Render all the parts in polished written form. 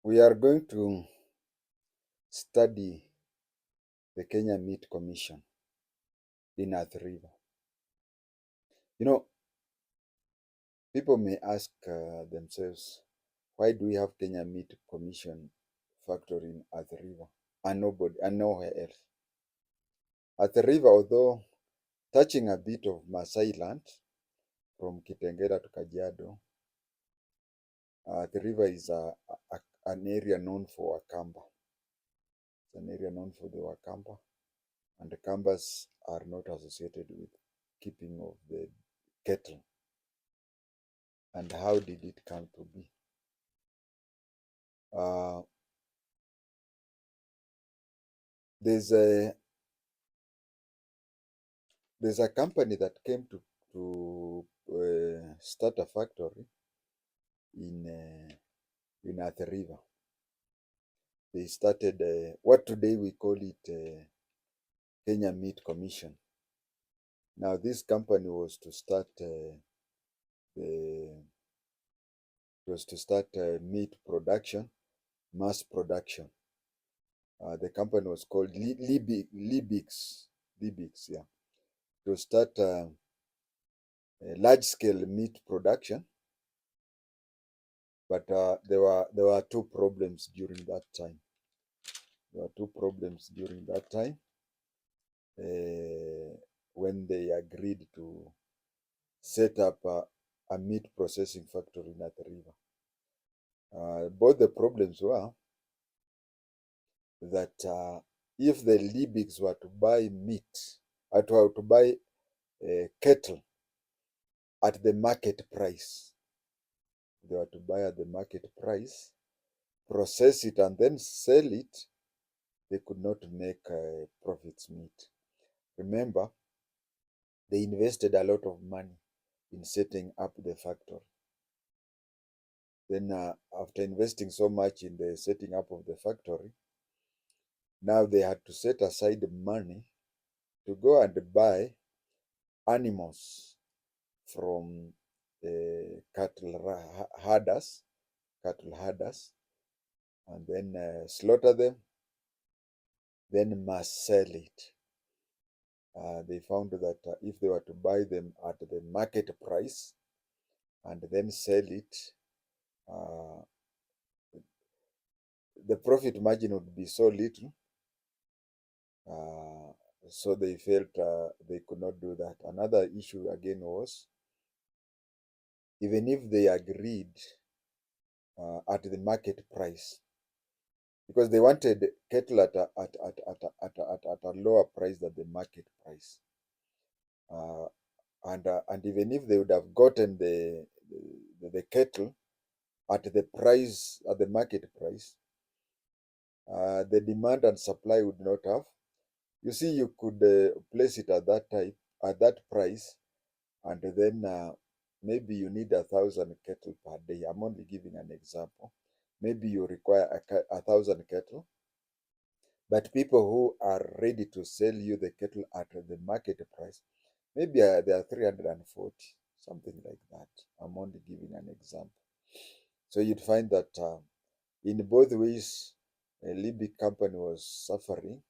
We are going to study the Kenya Meat Commission in Athi River. You know, people may ask themselves, why do we have Kenya Meat Commission factory in Athi River and nowhere else? Athi River, although touching a bit of Maasai land from Kitengela to Kajiado, Athi River is an area known for Akamba. It's an area known for the Wakamba, and the Kambas are not associated with keeping of the cattle. And how did it come to be? There's a company that came to start a factory in Athi River. They started what today we call it Kenya Meat Commission. Now this company was to start meat production, mass production. The company was called Libix, yeah, to start large-scale meat production. But there were two problems during that time. When they agreed to set up a meat processing factory in Athi River. Both the problems were that if the Libigs were to buy meat, to buy cattle at the market price, they were to buy at the market price, process it, and then sell it, they could not make profits meet. Remember, they invested a lot of money in setting up the factory. Then after investing so much in the setting up of the factory, now they had to set aside money to go and buy animals from cattle herders, and then slaughter them, then must sell it. They found that if they were to buy them at the market price and then sell it, the profit margin would be so little, so they felt they could not do that. Another issue again was, even if they agreed at the market price, because they wanted cattle at a lower price than the market price, and even if they would have gotten the cattle at the price, at the market price, the demand and supply would not have. You see, you could place it at that price, and then maybe you need 1,000 cattle per day. I'm only giving an example. Maybe you require 1,000 cattle, but people who are ready to sell you the cattle at the market price, maybe there are 340, something like that. I'm only giving an example. So you'd find that in both ways, a Libic company was suffering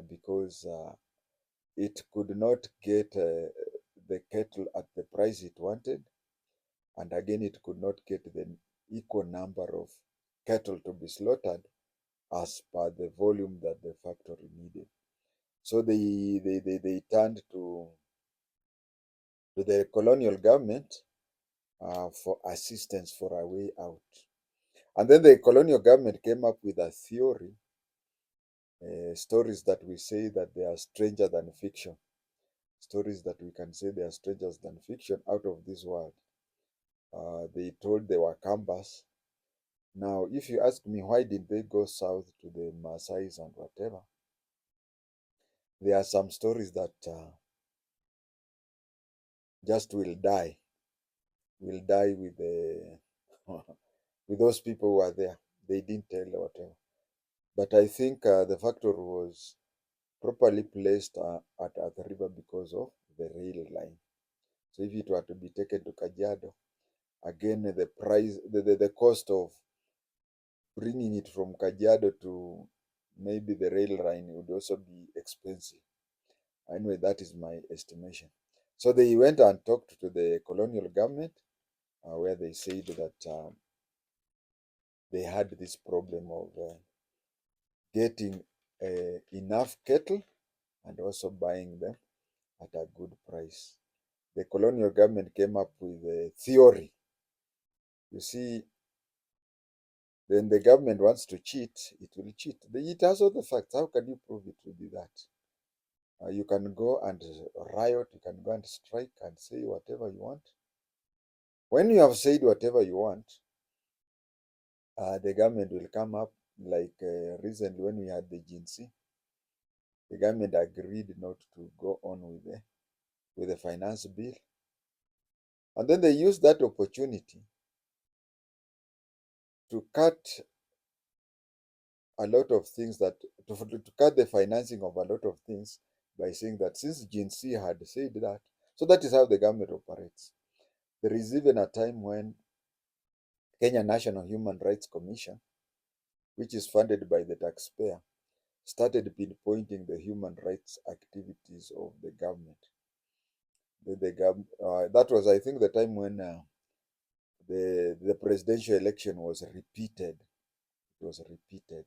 because it could not get the cattle at the price it wanted, and again it could not get the equal number of cattle to be slaughtered as per the volume that the factory needed. So they turned to the colonial government for assistance, for a way out. And then the colonial government came up with a theory, stories that we say that they are stranger than fiction, stories that we can say they are strangers than fiction, out of this world. They told they were AKAMBAs. Now, if you ask me why did they go south to the Maasais and whatever, there are some stories that just will die with the with those people who are there. They didn't tell whatever. But I think the factory was properly placed at the river because of the rail line. So if it were to be taken to Kajiado, again the price, the cost of bringing it from Kajiado to maybe the rail line would also be expensive. Anyway, that is my estimation. So they went and talked to the colonial government, where they said that they had this problem of getting enough cattle and also buying them at a good price. The colonial government came up with a theory. You see, when the government wants to cheat, it will cheat. It has all the facts. How can you prove it will be that? You can go and riot, you can go and strike and say whatever you want. When you have said whatever you want, the government will come up, like recently when we had the GNC, the government agreed not to go on with the finance bill. And then they used that opportunity to cut a lot of things to cut the financing of a lot of things by saying that since GNC had said that, so that is how the government operates. There is even a time when Kenya National Human Rights Commission, which is funded by the taxpayer, started pinpointing the human rights activities of the government. That was, I think, the time when the presidential election was repeated. It was repeated.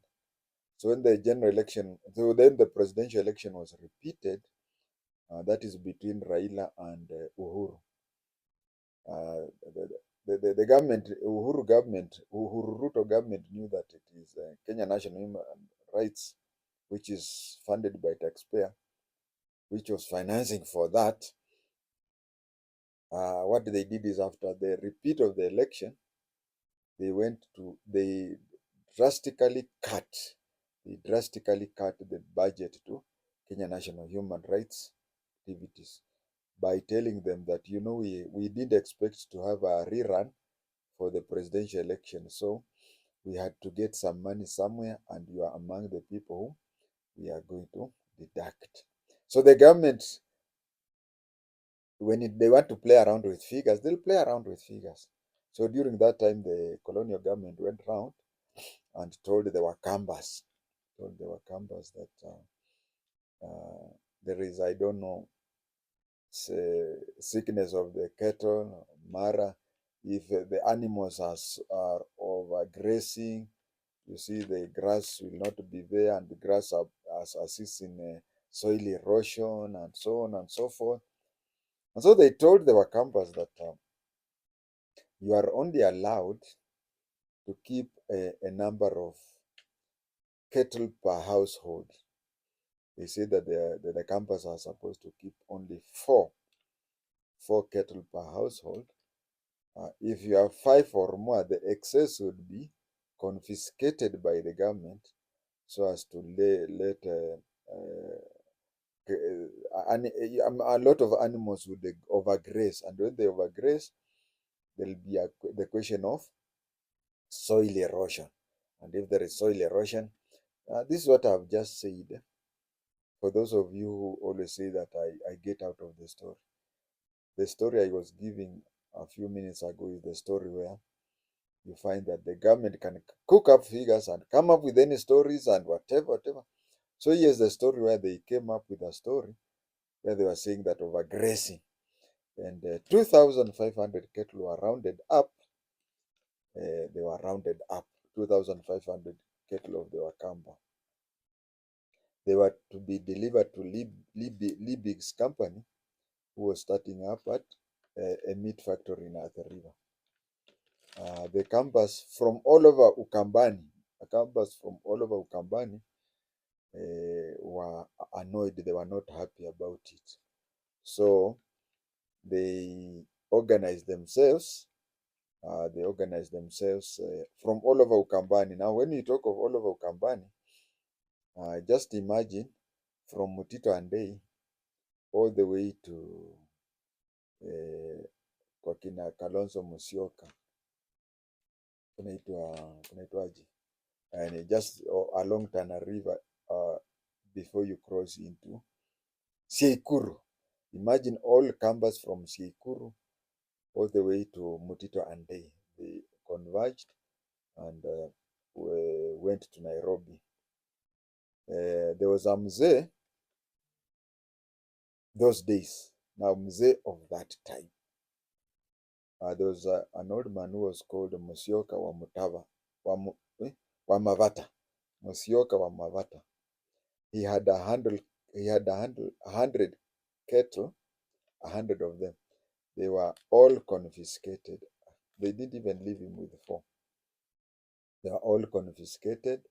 So when the general election, so then the presidential election was repeated, that is between Raila and Uhuru. Uh, the government, Uhuru Ruto government knew that it is Kenya National Human Rights, which is funded by taxpayer, which was financing for that. What they did is after the repeat of the election, they drastically cut, the budget to Kenya National Human Rights activities by telling them that, we didn't expect to have a rerun for the presidential election. So we had to get some money somewhere, and you are among the people who we are going to deduct. So the government, when they want to play around with figures, they'll play around with figures. So during that time, the colonial government went round and told the Wakambas that there is, I don't know, sickness of the cattle, Mara, if the animals are overgrazing, you see the grass will not be there, and the grass assists in soil erosion and so on and so forth. And so they told the Wakambas that you are only allowed to keep a number of cattle per household. They say that the campers are supposed to keep only four cattle per household. If you have 5 or more, the excess would be confiscated by the government so as to let a lot of animals would overgraze, and when they overgraze, there will be the question of soil erosion. And if there is soil erosion, this is what I've just said. For those of you who always say that I get out of the story I was giving a few minutes ago is the story where you find that the government can cook up figures and come up with any stories and whatever. So here's the story where they came up with a story where they were saying that overgrazing, and 2,500 cattle were rounded up. They were rounded up, 2,500 cattle of the Wakamba. They were to be delivered to Liebig's company, who was starting up at a meat factory in Athi River. The Kambas from all over Ukambani, were annoyed. They were not happy about it. So they organized themselves. From all over Ukambani. Now, when you talk of all over Ukambani, just imagine from Mutito Andei all the way to kwa kina Kalonzo Musyoka, kunaitwaje, and just along Tana River before you cross into Siekuru. Imagine all Kambas from Siekuru all the way to Mutito Andei. They converged, and went to Nairobi. There was a mzee those days. Now mzee of that time. There was an old man who was called Musyoka wa Mutava, wa Mavata. Musyoka wa Mavata. He had a hundred cattle, 100 of them. They were all confiscated. They didn't even leave him with 4. They were all confiscated,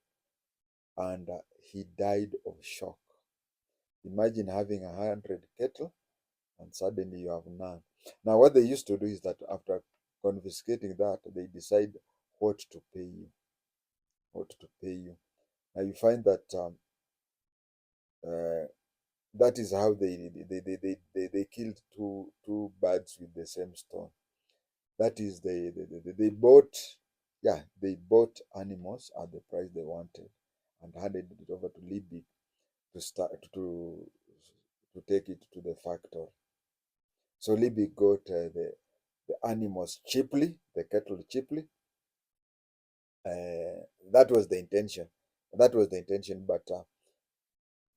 and he died of shock. Imagine having 100 cattle and suddenly you have none. Now, what they used to do is that after confiscating that, they decide what to pay you. What to pay you. Now, you find that uh, that is how they killed two birds with the same stone. That is, they bought, yeah, they bought animals at the price they wanted and handed it over to Libby to start to take it to the factory. So Libby got the animals cheaply, the cattle cheaply. That was the intention. That was the intention, but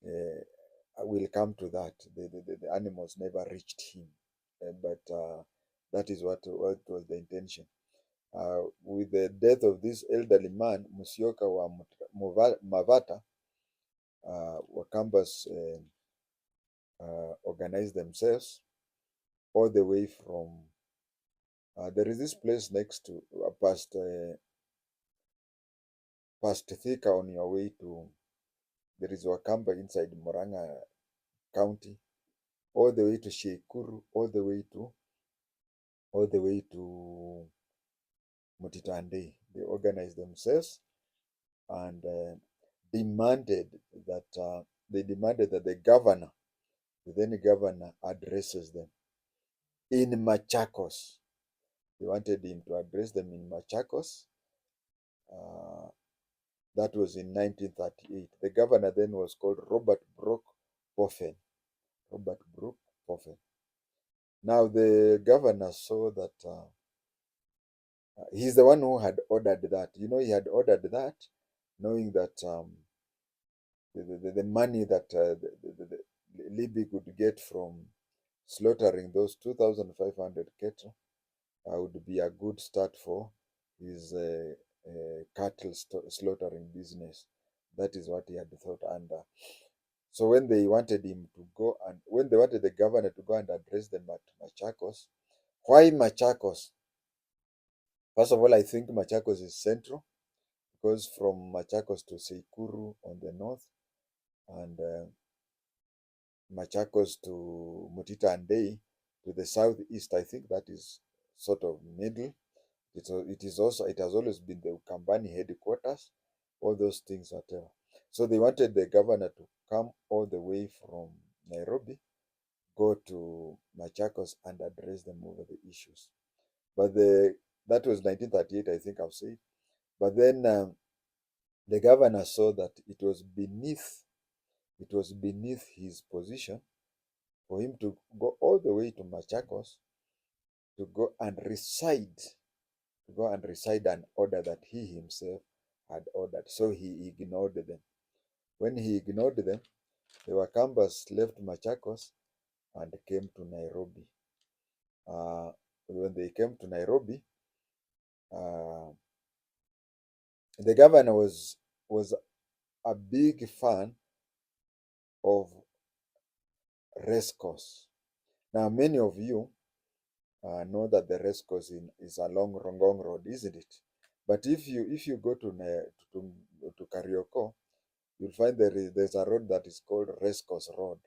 I will come to that. The animals never reached him, but that is what was the intention. With the death of this elderly man, Musyoka wa Mavata, Wakambas organized themselves all the way from. There is this place next to past Thika on your way to. There is Wakamba inside Murang'a County, all the way to Shekuru, all the way to Mutitande. They organized themselves and demanded that the governor, the then governor, addresses them in Machakos. They wanted him to address them in Machakos. That was in 1938. The governor then was called Robert Brook Poffen. Robert Brook Poffen. Now the governor saw that he's the one who had ordered that. You know, he had ordered that, knowing that the money that Libby could get from slaughtering those 2,500 cattle would be a good start for his cattle slaughtering business. That is what he had thought. And so when they wanted him to go, and when they wanted the governor to go and address them at Machakos, why Machakos? First of all, I think Machakos is central because from Machakos to Seikuru on the north and Machakos to Mutita Andei to the southeast, I think that is sort of middle. It has always been the Ukambani headquarters, all those things, whatever. So they wanted the governor to come all the way from Nairobi, go to Machakos and address them over the issues. But that was 1938, I think I've said. But then the governor saw that it was beneath his position for him to go all the way to Machakos to go and recite an order that he himself had ordered. So he ignored them. When he ignored them, the AKAMBAs left Machakos and came to Nairobi. When they came to Nairobi, the governor was a big fan of race course. Now, many of you know that the race course is along Rongong Road, isn't it? But if you go to Karioko, you'll find there's a road that is called Race Course Road.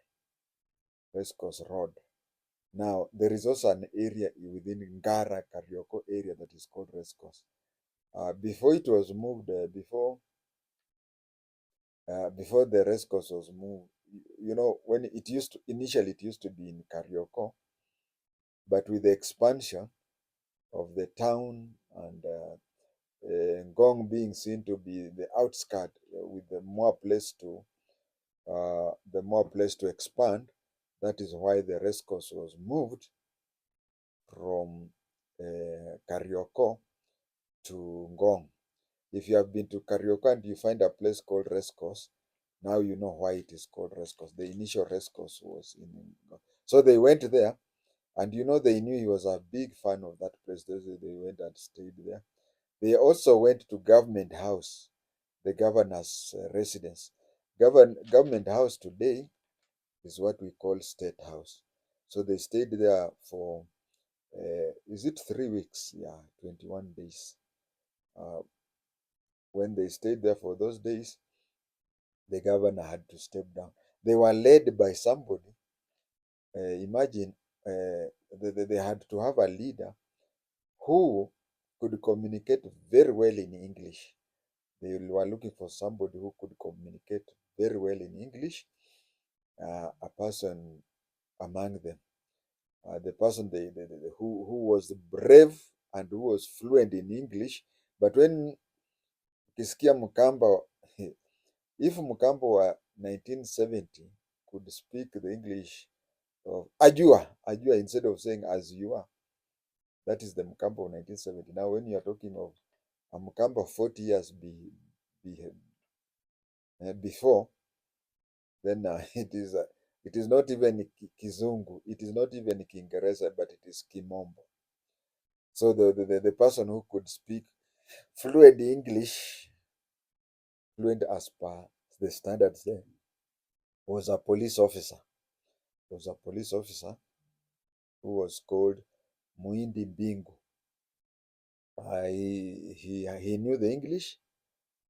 Race Course Road. Now, there is also an area within Ngara, Karioko area that is called Race Course. Before it was moved, before the race course was moved, you know, when initially it used to be in Karioko, but with the expansion of the town and Ngong being seen to be the outskirt with the more place to expand, that is why the race course was moved from Karioko to Ngong. If you have been to Carioca and you find a place called Rescos, now you know why it is called Rescos. The initial Rescos was in. So they went there, and they knew he was a big fan of that place. They went and stayed there. They also went to Government House, the governor's residence. Government House today is what we call State House. So they stayed there for, is it 3 weeks? Yeah, 21 days. Uh, when they stayed there for those days, the governor had to step down. They were led by somebody. Imagine, they had to have a leader who could communicate very well in English. They were looking for somebody who could communicate very well in English, a person among them. The person who was brave and who was fluent in English. But when ukisikia Mkamba, if Mkamba wa 1970 could speak the English of Ajua instead of saying as you are, that is the Mkamba of 1970. Now, when you are talking of a Mkamba 40 years before, then it is not even Kizungu, it is not even Kiingereza, but it is Kimombo. So the person who could speak fluent English, fluent as per the standards there, was a police officer. Was a police officer who was called Mwingi Mbingu. He knew the English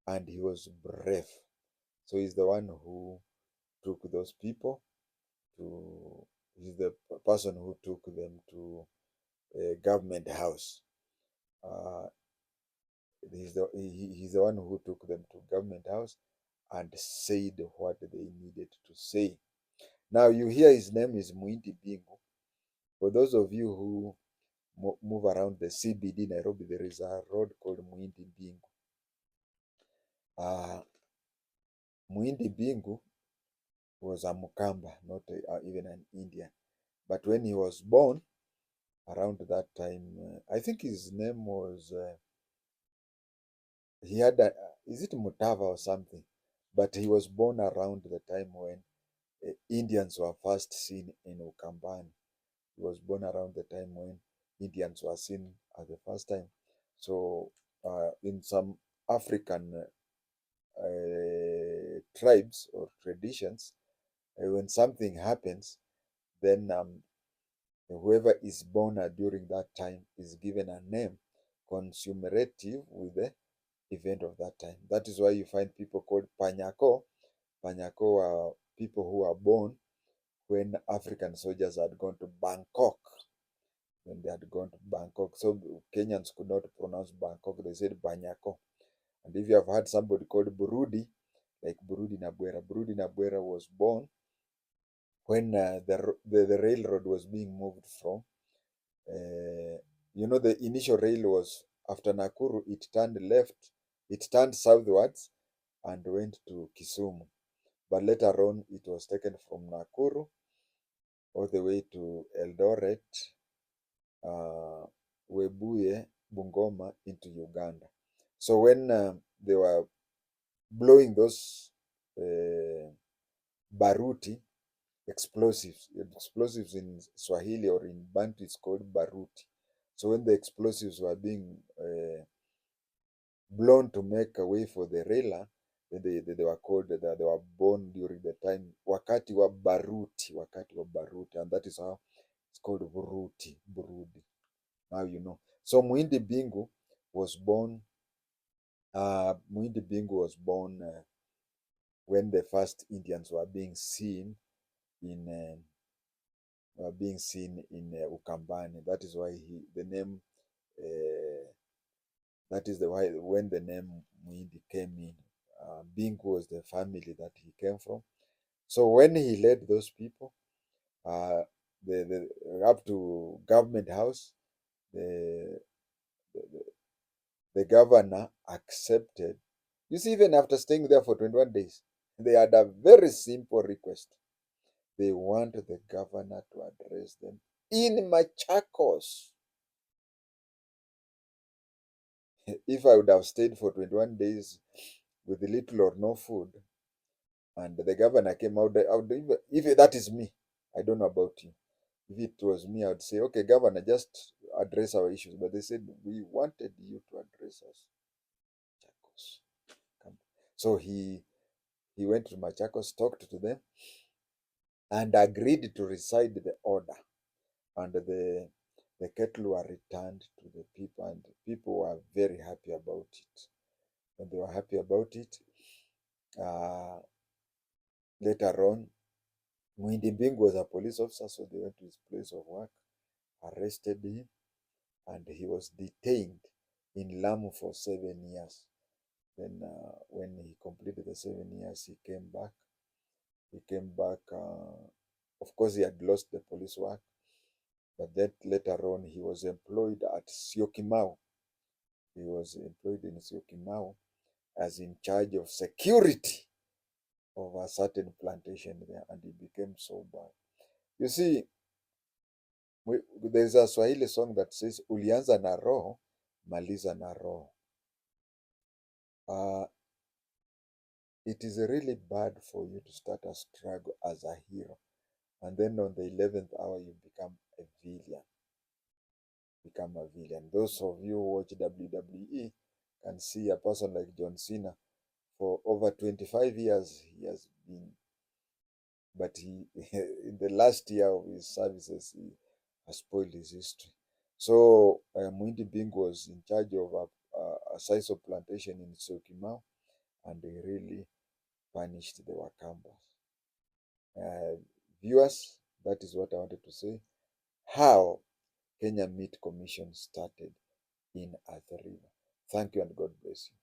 and he was brave. So he's the one who took those people to, he's the person who took them to a government house. He's the one who took them to government house and said what they needed to say. Now you hear his name is Mwingi Mbingu. For those of you who move around the CBD Nairobi, there is a road called Mwingi Mbingu. Mwingi Mbingu was a Mukamba, not even an Indian. But when he was born, around that time, I think his name was, he had a, is it Mutava or something? But he was born around the time when Indians were first seen in Ukambani. He was born around the time when Indians were seen at the first time. So in some African tribes or traditions, when something happens, then whoever is born during that time is given a name consumerative with the event of that time. That is why you find people called Panyako. Panyako are people who are born when African soldiers had gone to Bangkok. When they had gone to Bangkok. So Kenyans could not pronounce Bangkok, they said Banyako. And if you have heard somebody called Burudi, like Burudi Nabwera, Burudi Nabwera was born when the railroad was being moved from, the initial rail was after Nakuru, it turned left, it turned southwards and went to Kisumu. But later on, it was taken from Nakuru all the way to Eldoret, Webuye, Bungoma into Uganda. So when they were blowing those baruti, explosives in Swahili or in Bantu is called baruti. So when the explosives were being blown to make a way for the railer, they were called, they were born during the time wakati wa baruti, and that is how it's called burudi. Now you know. So Mwingi Mbingu was born. Mwingi Mbingu was born when the first Indians were being seen in Ukambani. That is why the name. That is the why when the name Mwingi came in. Mbingu was the family that he came from. So when he led those people, up to government house, the, the the governor accepted. You see, even after staying there for 21 days, they had a very simple request. They want the governor to address them in Machakos. If I would have stayed for 21 days with little or no food, and the governor came out, I would even, if that is me, I don't know about you. If it was me, I would say, okay, governor, just address our issues. But they said, we wanted you to address us. Machakos. So he went to Machakos, talked to them, and agreed to reside the order. And the cattle were returned to the people, and people were very happy about it. And they were happy about it. Uh, Later on, Mwingi was a police officer, so they went to his place of work, arrested him, and he was detained in Lamu for 7 years. Then, when he completed the 7 years, he came back. He came back. Of course, he had lost the police work, but then later on, he was employed at Syokimau. He was employed in Syokimau as in charge of security of a certain plantation there, and he became so bad. You see, there's a Swahili song that says, ulianza na roho, maliza na roho. Uh, it is really bad for you to start a struggle as a hero, and then on the 11th hour, you become a villain. Become a villain. Those of you who watch WWE can see a person like John Cena. For over 25 years, he has been, but he, in the last year of his services, he has spoiled his history. So, Mwingi was in charge of a size of plantation in Syokimau, and he really punished the AKAMBAs. Viewers, that is what I wanted to say. How Kenya Meat Commission started in Athi River. Thank you and God bless you.